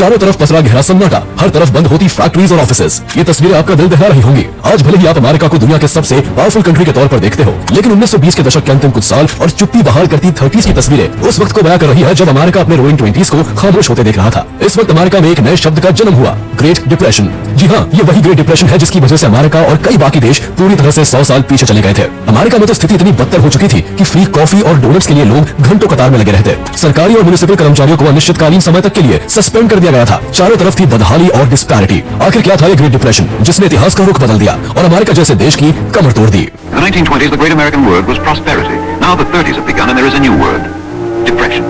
चारों तरफ पसरा गहरा सन्नाटा, हर तरफ बंद होती फैक्ट्रीज और ऑफिसेज। ये तस्वीरें आपका दिल दहला रही होंगी। आज भले ही आप अमेरिका को दुनिया के सबसे पावरफुल कंट्री के तौर पर देखते हो, लेकिन 1920 के दशक के अंतिम कुछ साल और चुप्पी बहाल करती 30s की तस्वीरें उस वक्त को बयां कर रही है जब अमेरिका अपने रोइंग 20s को खामोश होते देख रहा था। इस वक्त अमेरिका में एक नए शब्द का जन्म हुआ, ग्रेट डिप्रेशन। जी हाँ, ये वही ग्रेट डिप्रेशन है जिसकी वजह से अमेरिका और कई बाकी देश पूरी तरह से 100 साल पीछे चले गए थे। अमेरिका में तो स्थिति इतनी बदतर हो चुकी थी कि फ्री कॉफी और डोनट्स के लिए लोग घंटों कतार में लगे रहते। सरकारी और म्युनिसिपल कर्मचारियों को अनिश्चितकालीन समय तक के लिए सस्पेंड कर दिया गया था। चारों तरफ थी बदहाली और डिस्पैरिटी। आखिर क्या था ये ग्रेट डिप्रेशन जिसने इतिहास का रुख बदल दिया और अमेरिका जैसे देश की कमर तोड़ दी? In the 1920s, the great American word was prosperity. Now the 30s have begun and there is a new word, depression.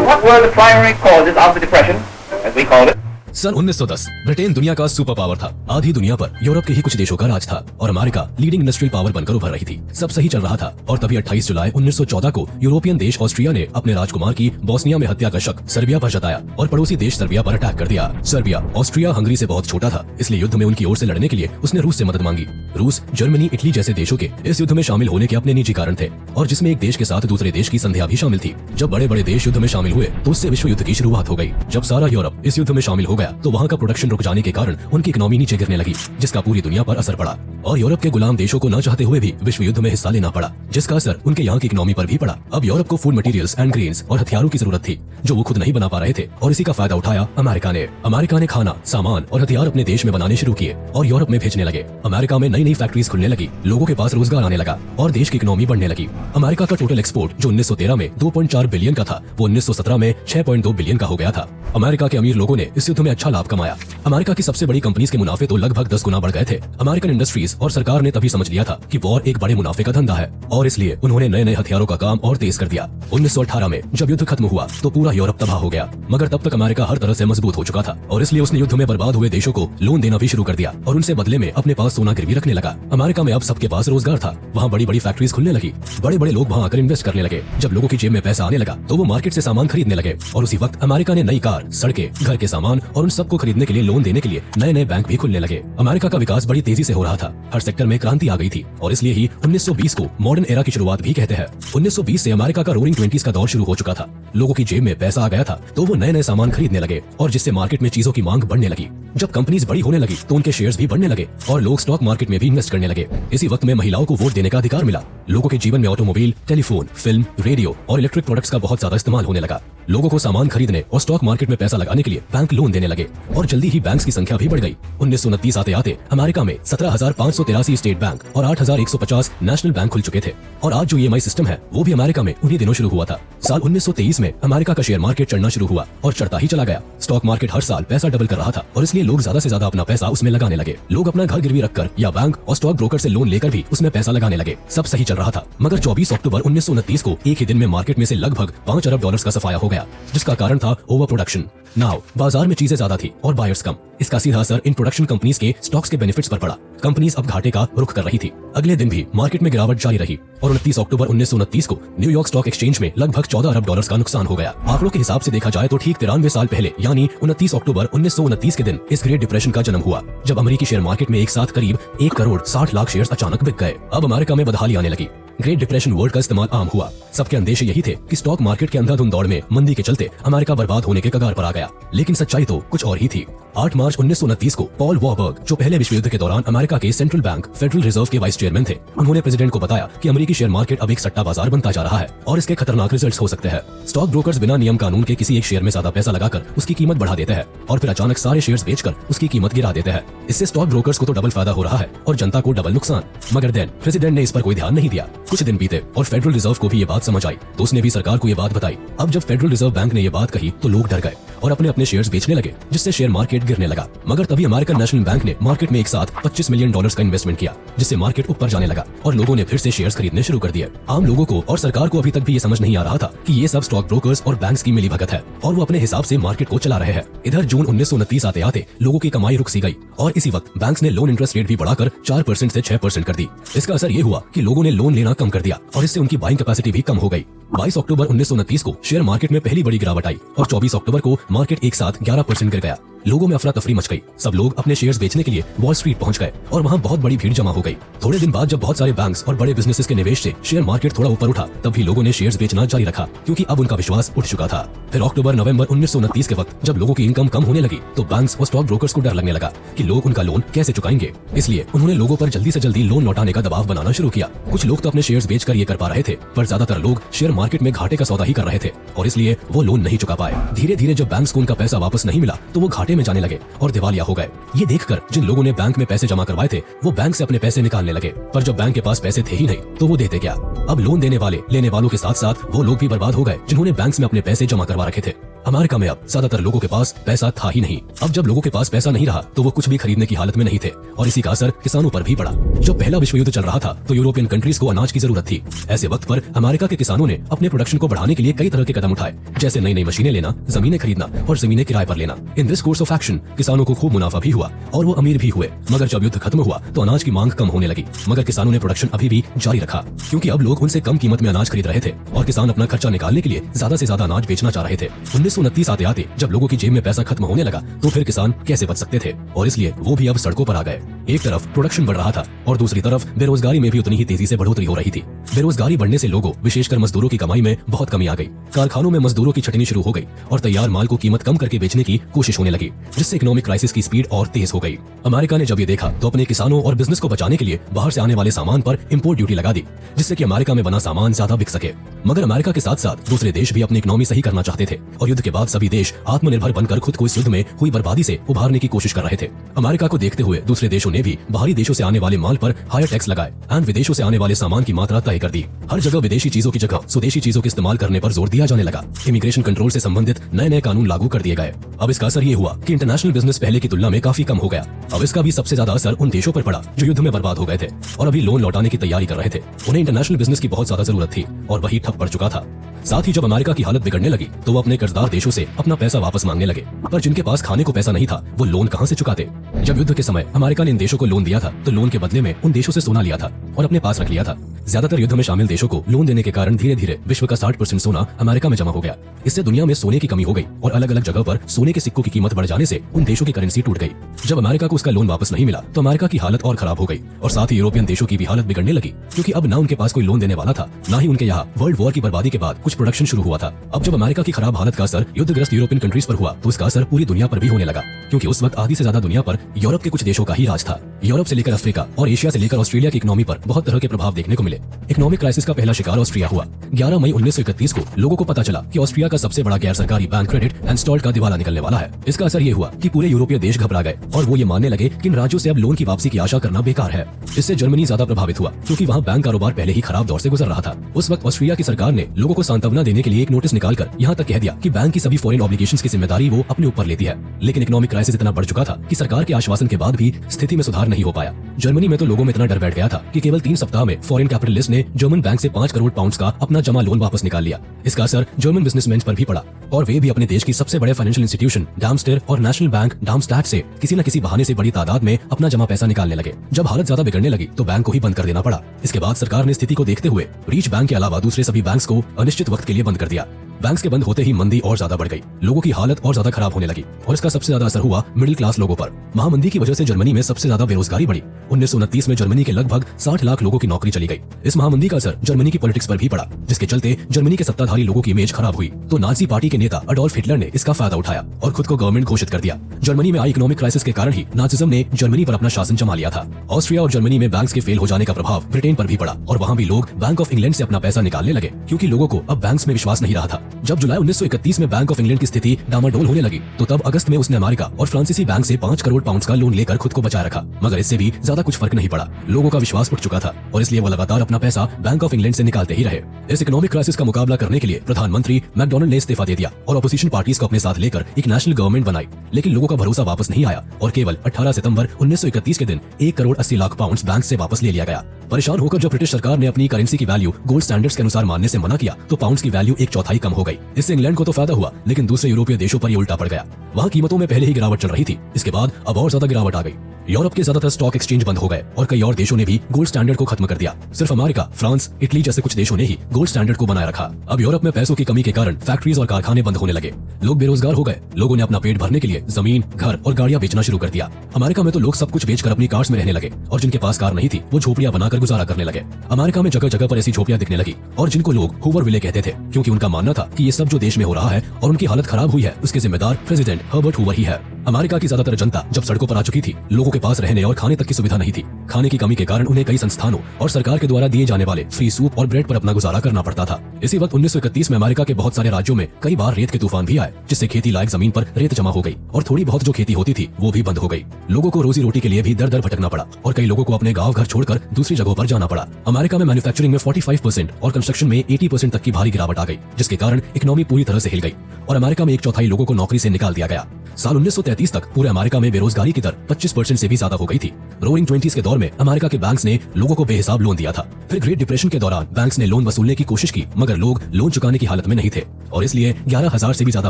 What were the primary causes of the depression, as we called it? सन 1910 Britain दुनिया का super power था। आधी दुनिया पर Europe के ही कुछ देशों का राज था और अमेरिका लीडिंग इंडस्ट्रियल पावर बनकर उभर रही थी। सब सही चल रहा था और तभी 28 जुलाई 1914 को यूरोपियन देश ऑस्ट्रिया ने अपने राजकुमार की बोस्निया में हत्या का शक सर्बिया पर जताया और पड़ोसी देश सर्बिया पर अटैक कर दिया। सर्बिया ऑस्ट्रिया हंगरी से बहुत छोटा था, इसलिए युद्ध में उनकी ओर से लड़ने के लिए उसने रूस से मदद मांगी। रूस, जर्मनी, इटली जैसे देशों के इस युद्ध में शामिल होने के अपने निजी कारण थे और जिसमें एक देश के साथ दूसरे देश की संध्या भी शामिल थी। जब बड़े बड़े देश युद्ध में शामिल हुए तो उससे विश्व युद्ध की शुरुआत हो गई। जब सारा यूरोप इस युद्ध में शामिल हो गया तो वहाँ का प्रोडक्शन रुक जाने के कारण उनकी इकोनॉमी नीचे गिरने लगी, जिसका पूरी दुनिया पर असर पड़ा और यूरोप के गुलाम देशों को न चाहते हुए भी विश्व युद्ध में हिस्सा लेना पड़ा, जिसका असर उनके यहाँ की इकोनॉमी पर भी पड़ा। अब यूरोप को फूड मटेरियल्स एंड ग्रेन्स और हथियारों की जरूरत थी जो वो खुद नहीं बना पा रहे थे और इसी का फायदा उठाया अमेरिका ने खाना, सामान और हथियार अपने देश में बनाने शुरू किए और यूरोप में भेजने लगे। अमेरिका में नई नई फैक्ट्रीज खुलने लगी, लोगों के पास रोजगार आने लगा और देश की इकोनॉमी बढ़ने लगी। अमेरिका का टोटल एक्सपोर्ट जो 1913 में 2.4 बिलियन का था वो 1917 में 6.2 बिलियन का हो गया था। अमेरिका के अमीर लोगों ने इस युद्ध में अच्छा लाभ कमाया। अमेरिका की सबसे बड़ी कंपनीज के मुनाफे तो लगभग 10 गुना बढ़ गए थे। अमेरिकन इंडस्ट्रीज और सरकार ने तभी समझ लिया था कि वॉर एक बड़े मुनाफे का धंधा है और इसलिए उन्होंने नए नए हथियारों का काम और तेज कर दिया। 1918 में जब युद्ध खत्म हुआ तो पूरा यूरोप तबाह हो गया, मगर तब तक अमेरिका हर तरह से मजबूत हो चुका था और इसलिए उसने युद्ध में बर्बाद हुए देशों को लोन देना भी शुरू कर दिया और उनसे बदले में अपने पास सोना गिरवी रखने लगा। अमेरिका में अब सबके पास रोजगार था, वहाँ बड़ी बड़ी फैक्ट्रीज खुलने लगी, बड़े बड़े लोग वहाँ आकर इन्वेस्ट करने लगे। जब लोगों की जेब में पैसा आने लगा तो वो मार्केट से सामान खरीदने लगे और उसी वक्त अमेरिका ने नई कार, सड़कें, घर के सामान और उन सबको खरीदने के लिए लोन देने के लिए नए नए बैंक भी खुलने लगे। अमेरिका का विकास बड़ी तेजी से हो रहा था, हर सेक्टर में क्रांति आ गई थी और इसलिए ही 1920 को मॉडर्न एरा की शुरुआत भी कहते हैं। 1920 से अमेरिका का रोरिंग 20s का दौर शुरू हो चुका था। लोगों की जेब में पैसा आ गया था तो वो नए नए सामान खरीदने लगे और जिससे मार्केट में चीजों की मांग बढ़ने लगी। जब कंपनीज बड़ी होने लगी तो उनके शेयर्स भी बढ़ने लगे और लोग स्टॉक मार्केट में भी इन्वेस्ट करने लगे। इसी वक्त में महिलाओं को वोट देने का अधिकार मिला। लोगों के जीवन में ऑटोमोबाइल, टेलीफोन, फिल्म, रेडियो और इलेक्ट्रिक प्रोडक्ट्स का बहुत ज्यादा इस्तेमाल होने लगा। लोगों को सामान खरीदने और स्टॉक मार्केट में पैसा लगाने के लिए बैंक लोन देने लगे और जल्दी ही बैंक्स की संख्या भी बढ़ गई। 1929 आते आते अमेरिका में 17,583 स्टेट बैंक और 8,150 नेशनल बैंक खुल चुके थे और आज जो EMI सिस्टम है वो भी अमेरिका में उन्हीं दिनों शुरू हुआ था। साल 1923 में अमेरिका का शेयर मार्केट चढ़ना शुरू हुआ और चढ़ता ही चला गया। स्टॉक मार्केट हर साल पैसा डबल कर रहा था और इसलिए लोग ज्यादा से ज्यादा अपना पैसा उसमें लगाने लगे। लोग अपना घर गिरवी रखकर या बैंक और स्टॉक ब्रोकर से लोन लेकर भी उसमें पैसा लगाने लगे। सब सही चल रहा था, मगर 24 अक्टूबर 1929 को एक ही दिन में मार्केट में से लगभग $5 अरब का सफाया हो गया, जिसका कारण था ओवर प्रोडक्शन। नाउ बाजार में चीजें ज्यादा थी और बायर्स कम। इसका सीधा असर इन प्रोडक्शन कंपनीज के स्टॉक्स के बेनिफिट्स पर पड़ा। कंपनीज अब घाटे का रुख कर रही थी। अगले दिन भी मार्केट में गिरावट जारी रही और 29 अक्टूबर 1929 को न्यूयॉर्क स्टॉक एक्सचेंज में लगभग $14 अरब का नुकसान हो गया। आंकड़ों के हिसाब से देखा जाए तो ठीक 93 साल पहले यानी 29 अक्टूबर 1929 के दिन इस ग्रेट डिप्रेशन का जन्म हुआ, जब अमेरिकी शेयर मार्केट में एक साथ करीब 1 करोड़ 60 लाख शेयर्स अचानक बिक गए। अब अमेरिका में बदहाली आने लगी। ग्रेट डिप्रेशन वर्ड का इस्तेमाल आम हुआ। सबके अंदेशे यही थे कि स्टॉक मार्केट के अंधाधुंध दौड़ में मंदी के चलते अमेरिका बर्बाद होने के कगार पर आ गया, लेकिन सच्चाई तो कुछ और ही थी। 8 मार्च 1929 को पॉल वॉरबर्ग, जो पहले विश्व युद्ध के दौरान अमेरिका के सेंट्रल बैंक फेडरल रिजर्व के वाइस चेयरमैन थे, उन्होंने प्रेसिडेंट को बताया कि अमेरिकी शेयर मार्केट अब एक सट्टा बाजार बनता जा रहा है और इसके खतरनाक रिजल्ट्स हो सकते हैं। स्टॉक ब्रोकर्स बिना नियम कानून के किसी एक शेयर में ज्यादा पैसा लगाकर उसकी कीमत बढ़ा देते हैं और फिर अचानक सारे शेयर्स बेचकर उसकी कीमत गिरा देते हैं। इससे स्टॉक ब्रोकर्स को तो डबल फायदा हो रहा है और जनता को डबल नुकसान। मगर देन प्रेसिडेंट ने इस पर कोई ध्यान नहीं दिया। कुछ दिन बीते और फेडरल रिजर्व को भी ये बात समझ आई तो उसने भी सरकार को ये बात बताई। अब जब फेडरल रिजर्व बैंक ने ये बात कही तो लोग डर गए और अपने अपने शेयर्स बेचने लगे, जिससे शेयर मार्केट गिरने लगा। मगर तभी अमेरिकन नेशनल बैंक ने मार्केट में एक साथ $25 मिलियन का इन्वेस्टमेंट किया, जिससे मार्केट ऊपर जाने लगा और लोगों ने फिर से शेयर्स खरीदने शुरू कर दिए। आम लोगों को और सरकार को अभी तक भी ये समझ नहीं आ रहा था कि ये सब स्टॉक ब्रोकर्स और बैंक्स की मिलीभगत है और वो अपने हिसाब से मार्केट को चला रहे हैं। इधर जून 1929 आते आते लोगों की कमाई रुक सी गई और इसी वक्त बैंक्स ने लोन इंटरेस्ट रेट भी बढ़ाकर 4% से 6% कर दी। इसका असर ये हुआ कि लोगों ने लोन लेना कम कर दिया और इससे उनकी बाइंग कैपेसिटी भी कम हो गई। 22 अक्टूबर 1929 को शेयर मार्केट में पहली बड़ी गिरावट आई और 24 अक्टूबर को मार्केट एक साथ 11% गिर गया। लोगों में अफरा तफरी मच गई। सब लोग अपने शेयर्स बेचने के लिए वॉल स्ट्रीट पहुंच गए और वहां बहुत बड़ी भीड़ जमा हो गई। थोड़े दिन बाद जब बहुत सारे बैंक्स और बड़े बिजनेसेस के निवेश से शेयर मार्केट थोड़ा ऊपर उठा, तब भी लोगों ने शेयर्स बेचना जारी रखा क्योंकि अब उनका विश्वास उठ चुका था। फिर अक्टूबर नवंबर 1929 के वक्त जब लोगों की इनकम कम होने लगी तो बैंक्स और स्टॉक ब्रोकर्स को डर लगने लगा कि लोग उनका लोन कैसे चुकाएंगे। इसलिए उन्होंने लोगों पर जल्दी से जल्दी लोन लौटाने का दबाव बनाना शुरू किया। कुछ लोग तो अपने शेयर्स बेचकर ये कर पा रहे थे, पर ज्यादातर लोग शेयर मार्केट में घाटे का सौदा ही कर रहे थे और इसलिए वो लोन नहीं चुका पाए। धीरे धीरे जब बैंक्स को उनका पैसा वापस नहीं मिला तो वो घाटे में जाने लगे और दिवालिया हो गए। ये देखकर जिन लोगों ने बैंक में पैसे जमा करवाए थे वो बैंक से अपने पैसे निकालने लगे, पर जब बैंक के पास पैसे थे ही नहीं तो वो देते क्या। अब लोन देने वाले लेने वालों के साथ साथ वो लोग भी बर्बाद हो गए जिन्होंने बैंक्स में अपने पैसे जमा करवा रखे थे। अमेरिका में अब ज्यादातर लोगों के पास पैसा था ही नहीं। अब जब लोगों के पास पैसा नहीं रहा तो वो कुछ भी खरीदने की हालत में नहीं थे और इसी का असर किसानों पर भी पड़ा। जब पहला विश्व युद्ध चल रहा था तो यूरोपियन कंट्रीज को अनाज की जरूरत थी। ऐसे वक्त पर अमेरिका के किसानों ने अपने प्रोडक्शन को बढ़ाने के लिए कई तरह के कदम उठाए, जैसे नई नई मशीनें लेना, जमीनें खरीदना और जमीनें किराए पर लेना। In this course of action किसानों को खूब मुनाफा भी हुआ और वो अमीर भी हुए। मगर जब युद्ध खत्म हुआ तो अनाज की मांग कम होने लगी, मगर किसानों ने प्रोडक्शन अभी भी जारी रखा क्योंकि अब लोग उनसे कम कीमत में अनाज खरीद रहे थे और किसान अपना खर्चा निकालने के लिए ज्यादा से ज्यादा अनाज बेचना चाह रहे थे। 1929 आते आते जब लोगों की जेब में पैसा खत्म होने लगा तो फिर किसान कैसे बच सकते थे और इसलिए वो भी अब सड़कों पर आ गए। एक तरफ प्रोडक्शन बढ़ रहा था और दूसरी तरफ बेरोजगारी में भी उतनी ही तेजी से बढ़ोतरी हो रही थी। बेरोजगारी बढ़ने से लोगों विशेषकर मजदूरों की कमाई में बहुत कमी आ गई। कारखानों में मजदूरों की छटनी शुरू हो गई और तैयार माल को कीमत कम करके बेचने की कोशिश होने लगी, जिससे इकोनॉमिक क्राइसिस की स्पीड और तेज हो गई। अमेरिका ने जब ये देखा तो अपने किसानों और बिजनेस को बचाने के लिए बाहर से आने वाले सामान पर इंपोर्ट ड्यूटी लगा दी, जिससे कि अमेरिका में बना सामान ज्यादा बिक सके। मगर अमेरिका के साथ साथ दूसरे देश भी अपनी इकोनॉमी सही करना चाहते थे और युद्ध के बाद सभी देश आत्मनिर्भर बनकर खुद को इस युद्ध में हुई बर्बादी से उभारने की कोशिश कर रहे थे। अमेरिका को देखते हुए दूसरे देशों ने भी बाहरी देशों से आने वाले माल पर हायर टैक्स लगाए एंड विदेशों से आने वाले सामान की मात्रा तय कर दी। हर जगह विदेशी चीजों की जगह स्वदेशी चीजों के इस्तेमाल करने पर जोर दिया जाने लगा। इमिग्रेशन कंट्रोल से संबंधित नए नए कानून लागू कर दिए गए। अब इसका असर ये हुआ कि इंटरनेशनल बिजनेस पहले की तुलना में काफी कम हो गया। अब इसका भी सबसे ज्यादा असर उन देशों पर पड़ा जो युद्ध में बर्बाद हो गए थे और अभी लोन लौटाने की तैयारी कर रहे थे। उन्हें इंटरनेशनल बिजनेस की बहुत ज्यादा जरूरत थी और वही ठप पड़ चुका था। साथ ही जब अमेरिका की हालत बिगड़ने लगी तो वो अपने कर्जदार देशों से अपना पैसा वापस मांगने लगे, पर जिनके पास खाने को पैसा नहीं था वो लोन कहां से चुकाते। जब युद्ध के समय अमेरिका ने इन देशों को लोन दिया था तो लोन के बदले में उन देशों से सोना लिया था और अपने पास रख लिया था। ज्यादातर युद्ध में शामिल देशों को लोन देने के कारण धीरे धीरे विश्व का 60% सोना अमेरिका में जमा हो गया। इससे दुनिया में सोने की कमी हो गई और अलग अलग जगह पर सोने के सिक्कों की कीमत बढ़ जाने से उन देशों की करेंसी टूट गई। जब अमेरिका को उसका लोन वापस नहीं मिला तो अमेरिका की हालत और खराब हो गई और साथ ही यूरोपियन देशों की भी हालत बिगड़ने लगी, क्योंकि अब न उनके पास कोई लोन देने वाला था, न ही उनके यहाँ वर्ल्ड वॉर की बर्बादी के बाद कुछ प्रोडक्शन शुरू हुआ था। अब जब अमेरिका की खराब हालत का असर युद्धग्रस्त यूरोपियन कंट्रीज पर हुआ तो इसका असर पूरी दुनिया पर भी होने लगा, क्योंकि उस वक्त आधी से ज्यादा दुनिया पर यूरोप के कुछ देशों का ही राज था। यूरोप से लेकर अफ्रीका और एशिया से लेकर ऑस्ट्रेलिया की इकोनॉमी पर बहुत तरह के प्रभाव देखने को मिले। इकोनॉमिक क्राइसिस का पहला शिकार ऑस्ट्रिया हुआ। 11 मई 1931 को लोगों को पता चला कि ऑस्ट्रिया का सबसे बड़ा गैर सरकारी बैंक क्रेडिट एंड स्टॉल्ट का दिवाला निकलने वाला है। इसका असर ये हुआ कि पूरे यूरोपीय देश घबरा गए और वो ये मानने लगे कि इन राज्यों से अब लोन की वापसी की आशा करना बेकार है। इससे जर्मनी ज्यादा प्रभावित हुआ क्योंकि वहाँ बैंक कारोबार पहले ही खराब दौर से गुजर रहा था। उस वक्त ऑस्ट्रिया की सरकार ने लोगों को सांत्वना देने के लिए एक नोटिस निकालकर यहाँ तक कह दिया कि बैंक की सभी फॉरेन ऑब्लिगेशंस की जिम्मेदारी वो अपने ऊपर लेती है। लेकिन इकोनॉमिक क्राइसिस इतना बढ़ चुका था कि सरकार के आश्वासन के बाद भी स्थिति में सुधार नहीं हो पाया। जर्मनी में तो लोगों में इतना डर बैठ गया था कि केवल 3 सप्ताह में फॉरेन कैपिटलिस्ट ने जर्मन बैंक से 5 करोड़ पाउंड्स का अपना जमा लोन वापस निकाल लिया। इसका असर जर्मन बिजनेसमैन पर भी पड़ा और वे भी अपने देश की सबसे बड़े फाइनेंशियल इंस्टीट्यूशन डार्मस्टेड और नेशनल बैंक डार्मस्टैट से किसी न किसी बहाने से बड़ी तादाद में अपना जमा पैसा निकालने लगे। जब हालत ज्यादा बिगड़ने लगी तो बैंक को ही बंद कर देना पड़ा। इसके बाद सरकार ने स्थिति को देखते हुए रीच बैंक के अलावा दूसरे सभी बैंक्स को अनिश्चित वक्त के लिए बंद कर दिया। बैंक्स के बंद होते ही मंदी और ज्यादा बढ़ गई, लोगों की हालत और ज्यादा खराब होने लगी और इसका सबसे ज्यादा असर हुआ मिडिल क्लास लोगों पर। महामंदी की वजह से जर्मनी में सबसे ज्यादा बेरोजगारी बढ़ी। 1929 में जर्मनी के लगभग 60 लाख लोगों की नौकरी चली गई। इस महामंदी का असर जर्मनी की पॉलिटिक्स पर भी पड़ा, जिसके चलते जर्मनी के सत्ताधारी लोगों की इमेज खराब हुई। तो नाजी पार्टी के नेता अडोल्फ हिटलर ने इसका फायदा उठाया और खुद को गवर्नमेंट घोषित कर दिया। जर्मनी में आई इकोनॉमिक क्राइसिस के कारण ही नाजिज्म ने जर्मनी पर अपना शासन जमा लिया था। ऑस्ट्रिया और जर्मनी में बैंक्स के फेल हो जाने का प्रभाव ब्रिटेन पर भी पड़ा और वहाँ भी लोग बैंक ऑफ इंग्लैंड से अपना पैसा निकालने लगे, क्योंकि लोगों को अब बैंक्स में विश्वास नहीं रहा था। जब जुलाई 1931 में बैंक ऑफ इंग्लैंड की स्थिति डामाडोल होने लगी तो तब अगस्त में उसने अमेरिका और फ्रांसीसी बैंक से 5 करोड़ पाउंड्स का लोन लेकर खुद को बचाए रखा, मगर इससे भी ज्यादा कुछ फर्क नहीं पड़ा। लोगों का विश्वास उठ चुका था और इसलिए वो लगातार अपना पैसा बैंक ऑफ इंग्लैंड से निकालते ही रहे। इस इकोनॉमिक क्राइसिस का मुकाबला करने के लिए प्रधानमंत्री मैकडोनल्ड ने इस्तीफा दे दिया और अपोजिशन पार्टीज को अपने साथ लेकर एक नेशनल गवर्नमेंट बनाई, लेकिन लोगों का भरोसा वापस नहीं आया और केवल 18 सितंबर 1931 के दिन 1 करोड़ 80 लाख पाउंड्स बैंक से वापस ले लिया गया। परेशान होकर जब ब्रिटिश सरकार ने अपनी करेंसी की वैल्यू गोल्ड स्टैंडर्ड्स के अनुसार मानने से मना किया तो पाउंड्स की वैल्यू 1/4 कम हो गई। इससे इंग्लैंड को तो फायदा हुआ, लेकिन दूसरे यूरोपीय देशों पर ये उल्टा पड़ गया। वहाँ कीमतों में पहले ही गिरावट चल रही थी, इसके बाद अब और ज्यादा गिरावट आ गई। यूरोप के ज्यादातर स्टॉक एक्सचेंज बंद हो गए और कई और देशों ने भी गोल्ड स्टैंडर्ड को खत्म कर दिया। सिर्फ अमेरिका, फ्रांस, इटली जैसे कुछ देशों ने ही गोल्ड स्टैंडर्ड को बनाए रखा। अब यूरोप में पैसों की कमी के कारण फैक्ट्रीज और कारखाने बंद होने लगे। लोग बेरोजगार हो गए। लोगों ने अपना पेट भरने के लिए जमीन, घर और गाड़ियां बेचना शुरू कर दिया। अमेरिका में तो लोग सब कुछ बेचकर अपनी कार्स में रहने लगे और जिनके पास कार नहीं थी वो झोपड़ियां बनाकर गुजारा करने लगे। अमेरिका में जगह जगह पर ऐसी झोपड़ियां दिखने लगी और जिनको लोग हूवर विले कहते थे, क्योंकि उनका मानना था कि ये सब जो देश में हो रहा है और उनकी हालत खराब हुई है उसके जिम्मेदार प्रेसिडेंट हर्बर्ट हूवर ही है। अमेरिका की ज्यादातर जनता जब सड़कों पर आ चुकी थी, लोगों के पास रहने और खाने तक की सुविधा नहीं थी। खाने की कमी के कारण उन्हें कई संस्थानों और सरकार के द्वारा दिए जाने वाले फ्री सूप और ब्रेड पर अपना गुजारा करना पड़ता था। इसी वक्त 1931 में अमेरिका के बहुत सारे राज्यों में कई बार रेत के तूफान भी आए, जिससे खेती लायक जमीन पर रेत जमा हो गई और थोड़ी बहुत जो खेती होती थी वो भी बंद हो गई। लोगों को रोजी रोटी के लिए भी दर दर भटकना पड़ा और कई लोगों को अपने गाँव घर छोड़कर दूसरी जगहों पर जाना पड़ा। अमेरिका में मैन्युफैक्चरिंग में 45% और कंस्ट्रक्शन में 80% तक की भारी गिरावट आ गई, जिसके कारण इकोनॉमी पूरी तरह से हिल गई और अमेरिका में 1/4 लोगों को नौकरी से निकाल दिया गया। साल 1933 तक पूरे अमेरिका में बेरोजगारी की दर 25% से भी ज्यादा हो गई थी। रोरिंग 20s के दौर में अमेरिका के बैंक्स ने लोगों को बेहिसाब लोन दिया था। फिर ग्रेट डिप्रेशन के दौरान बैंक्स ने लोन वसूलने की कोशिश की, मगर लोग लोन चुकाने की हालत में नहीं थे और इसलिए 11,000 से भी ज्यादा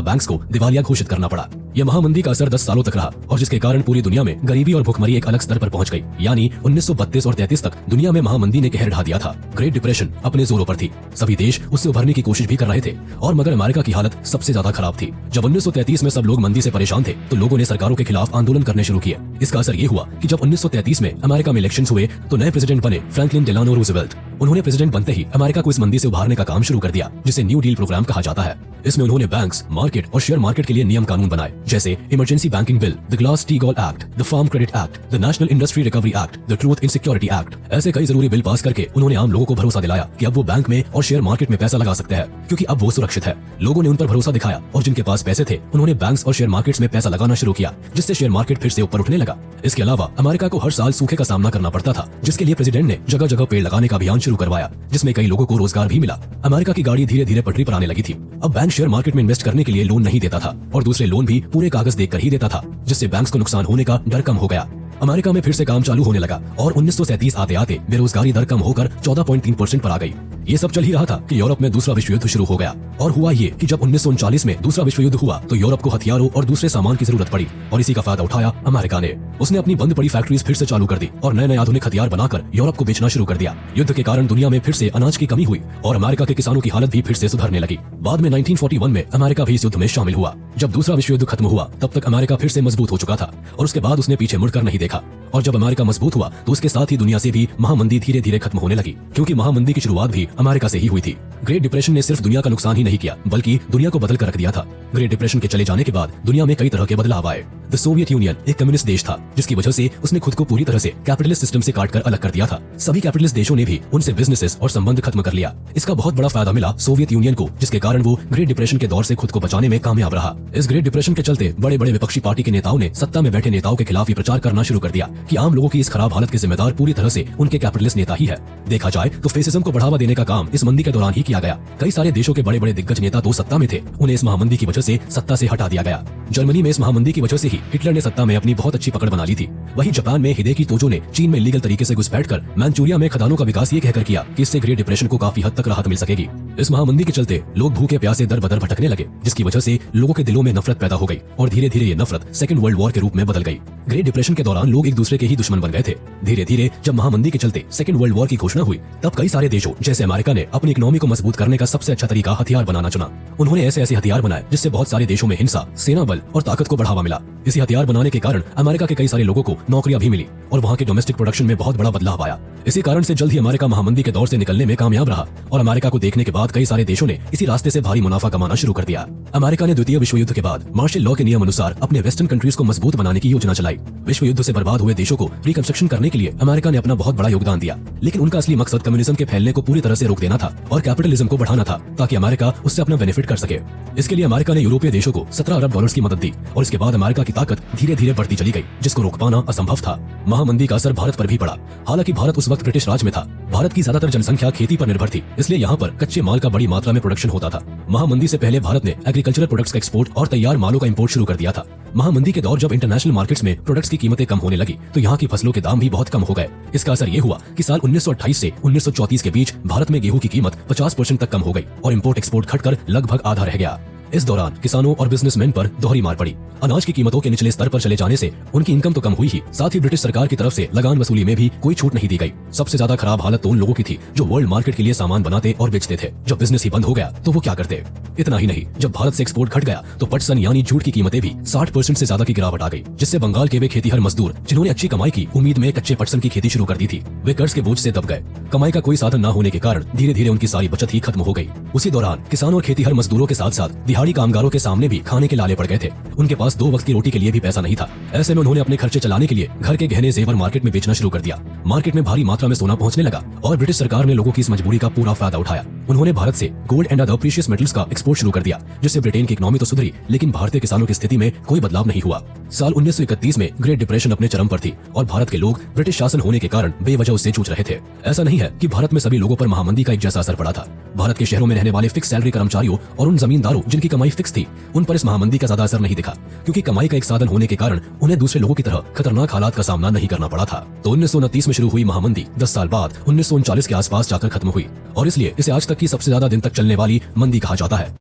बैंक्स को दिवालिया घोषित करना पड़ा। यह महामंदी का असर 10 सालों तक रहा और जिसके कारण पूरी दुनिया में गरीबी और भुखमरी एक अलग स्तर पर पहुंच गई। यानी 1932 और 33 तक दुनिया में महामंदी ने कहर ढा दिया था। ग्रेट डिप्रेशन अपने जोरों पर थी। सभी देश उससे उभरने की कोशिश भी कर रहे थे और मगर अमेरिका की हालत सबसे ज्यादा खराब थी। जब 1933 में सब लोग मंदी से परेशान थे तो लोगों ने सरकारों के खिलाफ आंदोलन करने शुरू किए। इसका असर ये हुआ कि जब 1933 में अमेरिका में इलेक्शंस हुए तो नए प्रेसिडेंट बने फ्रैंकलिन डेलानो रूजवेल्ट। उन्होंने प्रेसिडेंट बनते ही अमेरिका को इस मंदी से उभारने का काम शुरू कर दिया, जिसे न्यू डील प्रोग्राम कहा जाता है। इसमें उन्होंने बैंक्स, मार्केट और शेयर मार्केट के लिए नियम कानून बनाए, जैसे emergency banking bill, the Glass Steagall act, the farm credit act, the national industry recovery act, the truth in security act. ऐसे कई जरूरी बिल पास करके उन्होंने आम लोगों को भरोसा दिलाया कि अब वो बैंक में और शेयर मार्केट में पैसा लगा सकते हैं, क्योंकि अब वो सुरक्षित है। लोगों ने उन पर भरोसा दिखाया और जिनके पास पैसे थे उन्होंने बैंक्स और शेयर मार्केट्स में पैसा लगाना शुरू किया, जिससे शेयर मार्केट फिर से ऊपर उठने लगा। इसके अलावा अमेरिका को हर साल सूखे का सामना करना पड़ता था, जिसके लिए प्रेसिडेंट ने जगह जगह पेड़ लगाने का अभियान शुरू करवाया, जिसमें कई लोगों को रोजगार भी मिला। अमेरिका की गाड़ी धीरे धीरे पटरी पर आने लगी थी। अब बैंक शेयर मार्केट में इन्वेस्ट करने के लिए लोन नहीं देता था और दूसरे लोन भी पूरे कागज देखकर ही देता था, जिससे बैंक्स को नुकसान होने का डर कम हो गया। अमेरिका में फिर से काम चालू होने लगा और 1937 आते आते बेरोजगारी दर कम होकर 14.3% पर आ गई। ये सब चल ही रहा था कि यूरोप में दूसरा विश्व युद्ध शुरू हो गया और हुआ ये कि जब 1939 में दूसरा विश्व युद्ध हुआ तो यूरोप को हथियारों और दूसरे सामान की जरूरत पड़ी और इसी का फायदा उठाया अमेरिका ने। उसने अपनी बंद पड़ी फैक्ट्रीज फिर से चालू कर दी और नए नए आधुनिक हथियार बनाकर यूरोप को बेचना शुरू कर दिया। युद्ध के कारण दुनिया में फिर से अनाज की कमी हुई और अमेरिका के किसानों की हालत भी फिर से सुधरने लगी। बाद में 1941 में अमेरिका भी इस युद्ध में शामिल हुआ। जब दूसरा विश्व युद्ध खत्म हुआ तब तक अमेरिका फिर से मजबूत हो चुका था और उसके बाद उसने पीछे मुड़कर नहीं देखा। और जब अमेरिका मजबूत हुआ तो उसके साथ ही दुनिया से भी महामंदी धीरे धीरे खत्म होने लगी, क्योंकि महामंदी की शुरुआत भी अमेरिका से ही हुई थी। ग्रेट डिप्रेशन ने सिर्फ दुनिया का नुकसान ही नहीं किया बल्कि दुनिया को बदल कर रख दिया था। ग्रेट डिप्रेशन के चले जाने के बाद दुनिया में कई तरह के बदलाव आए। द सोवियत यूनियन एक कम्युनिस्ट देश था, जिसकी वजह से उसने खुद को पूरी तरह से कैपिटलिस्ट सिस्टम से काटकर अलग कर दिया था। सभी कैपिटलिस्ट देशों ने भी उनसे बिजनेसेस और संबंध खत्म कर लिया। इसका बहुत बड़ा फायदा मिला सोवियत यूनियन को, जिसके कारण वो ग्रेट डिप्रेशन के दौर से खुद को बचाने में कामयाब रहा। इस ग्रेट डिप्रेशन के चलते बड़े बड़े विपक्षी पार्टी के नेताओं ने सत्ता में बैठे नेताओं के खिलाफ ही प्रचार करना शुरू कर दिया कि आम लोगों की इस खराब हालत के जिम्मेदार पूरी तरह से उनके कैपिटलिस्ट नेता ही है। देखा जाए तो फेसिज्म को बढ़ावा देने का काम इस मंदी के दौरान ही किया गया। कई सारे देशों के बड़े बड़े दिग्गज नेता तो सत्ता में थे, उन्हें इस महामंदी की वजह से सत्ता से हटा दिया गया। जर्मनी में इस महामंदी की वजह से ही हिटलर ने सत्ता में अपनी बहुत अच्छी पकड़ बना ली थी। वहीं जापान में हिदेकी तोजो ने चीन में इलीगल तरीके से घुसपैठकर मैनचूरिया में खदानों का विकास ये कहकर किया कि इससे ग्रेट डिप्रेशन को काफी हद तक राहत मिल सकेगी। इस महामंदी के चलते लोग भूखे प्यासे दर बदर भटकने लगे, जिसकी वजह से लोगों के दिलों में नफरत पैदा हो गई और धीरे धीरे ये नफरत सेकंड वर्ल्ड वॉर के रूप में बदल गई। ग्रेट डिप्रेशन के दौरान लोग एक दूसरे के ही दुश्मन बन गए थे। धीरे धीरे जब महामंदी के चलते सेकंड वर्ल्ड वॉर की घोषणा हुई तब कई सारे देशों जैसे अमेरिका ने अपनी इकोनॉमी को मजबूत करने का सबसे अच्छा तरीका हथियार बनाना चुना। उन्होंने ऐसे ऐसे हथियार बनाए जिससे बहुत सारे देशों में हिंसा, सेना बल और ताकत को बढ़ावा मिला। इसी हथियार बनाने के कारण अमेरिका के कई सारे लोगों को नौकरियां भी मिली और वहाँ के डोमेस्टिक प्रोडक्शन में बहुत बड़ा बदलाव आया। इसी कारण से जल्द ही अमेरिका महामंदी के दौर से निकलने में कामयाब रहा और अमेरिका को देखने के बाद कई सारे देशों ने इसी रास्ते से भारी मुनाफा कमाना शुरू कर दिया। अमेरिका ने द्वितीय विश्व युद्ध के बाद मार्शल लॉ के नियम अनुसार अपने वेस्टर्न कंट्रीज को मजबूत बनाने की योजना चलाई। विश्व युद्ध से बर्बाद हुए देशों को रिकंस्ट्रक्शन करने के लिए अमेरिका ने अपना बहुत बड़ा योगदान दिया, लेकिन उनका असली मकसद कम्युनिज्म के फैलने को पूरी तरह से रोक देना था और कैपिटलिज्म को बढ़ाना था, ताकि अमेरिका उससे अपना बेनिफिट कर सके। इसके लिए अमेरिका ने यूरोपीय देशों को 17 अरब डॉलर्स की मदद दी और इसके बाद अमेरिका की ताकत धीरे धीरे बढ़ती चली गई, जिसको रोक पाना असंभव था। महामंदी का असर भारत पर भी पड़ा। हालांकि भारत उस वक्त ब्रिटिश राज में था। भारत की ज्यादातर जनसंख्या खेती पर निर्भर थी, इसलिए यहाँ पर कच्चे माल का बड़ी मात्रा में प्रोडक्शन होता था। महामंदी से पहले भारत ने एग्रीकल्चरल प्रोडक्ट्स का एक्सपोर्ट और तैयार मालों का इंपोर्ट शुरू कर दिया था। महामंदी के दौर जब इंटरनेशनल मार्केट्स में प्रोडक्ट्स की कीमतें कम होने लगी तो यहाँ की फसलों के दाम भी बहुत कम हो गए। इसका असर ये हुआ कि साल 1928 से 1934 के बीच भारत में गेहूं की कीमत 50% तक कम हो गई और इंपोर्ट एक्सपोर्ट घटकर लगभग आधा रह गया। इस दौरान किसानों और बिजनेसमैन पर दोहरी मार पड़ी। अनाज की कीमतों के निचले स्तर पर चले जाने से उनकी इनकम तो कम हुई ही, साथ ही ब्रिटिश सरकार की तरफ से लगान वसूली में भी कोई छूट नहीं दी गई। सबसे ज्यादा खराब हालत तो उन लोगों की थी जो वर्ल्ड मार्केट के लिए सामान बनाते और बेचते थे। जब बिजनेस ही बंद हो गया तो वो क्या करते। इतना ही नहीं, जब भारत से एक्सपोर्ट घट गया तो पटसन यानी जूट की कीमतें भी 60% से ज्यादा की गिरावट आ गई, जिससे बंगाल के वे खेतीहर मजदूर जिन्होंने अच्छी कमाई की उम्मीद में कच्चे पटसन की खेती शुरू कर दी थी, वे कर्ज के बोझ से दब गए। कमाई का कोई साधन न होने के कारण धीरे धीरे उनकी सारी बचत ही खत्म हो गई। उसी दौरान किसानों और खेतीहर मजदूरों के साथ साथ दिहाड़ी कामगारों के सामने भी खाने के लाले पड़ गए थे। उनके पास 2 वक्त की रोटी के लिए भी पैसा नहीं था। ऐसे में उन्होंने अपने खर्चे चलाने के लिए घर के गहने जेवर मार्केट में बेचना शुरू कर दिया। मार्केट में भारी मात्रा में सोना पहुंचने लगा और ब्रिटिश सरकार ने लोगों की इस मजबूरी का पूरा फायदा उठाया। उन्होंने भारत से gold and other precious metals का एक्सपोर्ट शुरू कर दिया, जिससे ब्रिटेन की इकोनॉमी तो सुधरी, लेकिन भारतीय किसानों की स्थिति में कोई बदलाव नहीं हुआ। साल 1931 में ग्रेट डिप्रेशन अपने चरम पर थी और भारत के लोग ब्रिटिश शासन होने के कारण बेवजह उससे जूझ रहे थे। ऐसा नहीं है कि भारत में सभी लोगों पर महामंदी का एक जैसा असर पड़ा था। भारत के शहरों में रहने वाले फिक्स सैलरी कर्मचारियों और उन जमींदारों जिनकी कमाई फिक्स थी, उन पर इस महामंदी का ज्यादा असर नहीं दिखा, क्योंकि कमाई का एक साधन होने के कारण उन्हें दूसरे लोगों की तरह खतरनाक हालात का सामना नहीं करना पड़ा था। तो 1929 में शुरू हुई महामंदी 10 साल बाद 1939 के आसपास जाकर खत्म हुई और इसलिए इसे आज तक की सबसे ज्यादा दिन तक चलने वाली मंदी कहा जाता है।